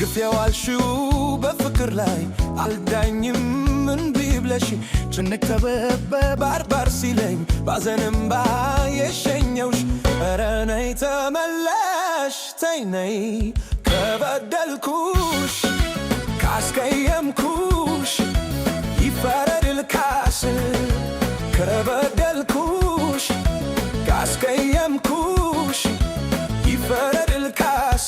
ግፍ የዋልሽው በፍቅር ላይ አልዳኝም እንቢ ብለሽ ጭንቅ ተበበ ባርባር ሲለኝ ባዘንም ባየሸኘውሽ ኧረ ነይ ተመለሽ ተይ ነይ ከበደልኩሽ ካስቀየምኩሽ ይፈረድ ልካስ ከበደልኩሽ ካስቀየምኩሽ ይፈረድ ልካስ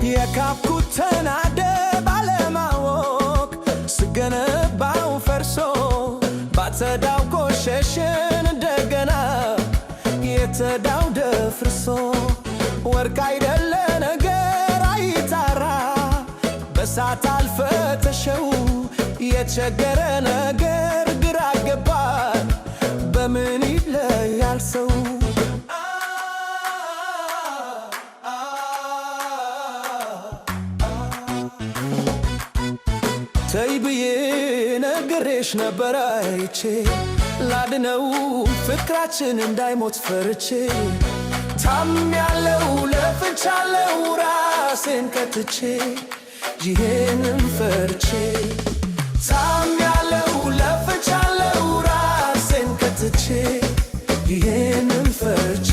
የካብኩት ተናደ ባለማወቅ ስገነባው ፈርሶ ባትሰዳው ቆሸሽን እንደገና የተዳው ደፍርሶ ወርቅ አይደለ ነገር አይጣራ በሳት አልፈተሸው የቸገረ ነገር ግራ ገባን በምን ይለያል ሰው ተይ ብዬ ነግሬሽ ነበር አይቼ ላድነው ፍቅራችን እንዳይሞት ፈርቼ ታምሜያለሁ ለፍቻለሁ ራሴን ከትቼ ይሄንን ፈርቼ ታምሜያለሁ ለፍቻለሁ ራሴን ከትቼ ይሄንን ፈርቼ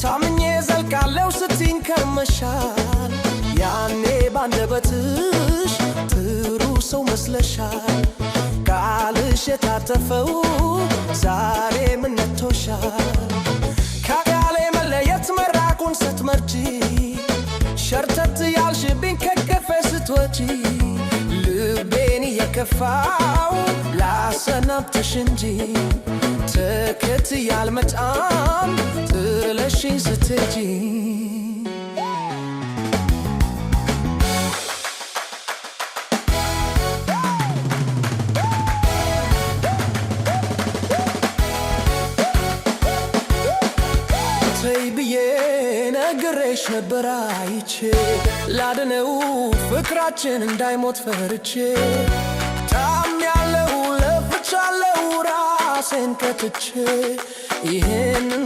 ታምኜ ዘልቃለሁ ስትይኝ ከርመሻል ያኔ ባንደበትሽ ጥሩ ሰው መስለሻል ቃልሽ የታተፈው ዛሬ ምን ነክቶሻል ከቃሌ መለየት መራቁን ስትመርጪ ሸርተት ያልሽብኝ ከከፈ ስትወጪ ልቤን የከፋው ላሰናብትሽ እንጂ ተከትዬ አልመጣም ጥለሽኝ ስትሄጂ ተይ ብዬ ነግሬሽ ነበር አይቼ ላድነው ፍቅራችን እንዳይሞት ፈርቼ ታምሜያለሁ ለፍቻለሁ ራሴን ከትቼ ይሄንን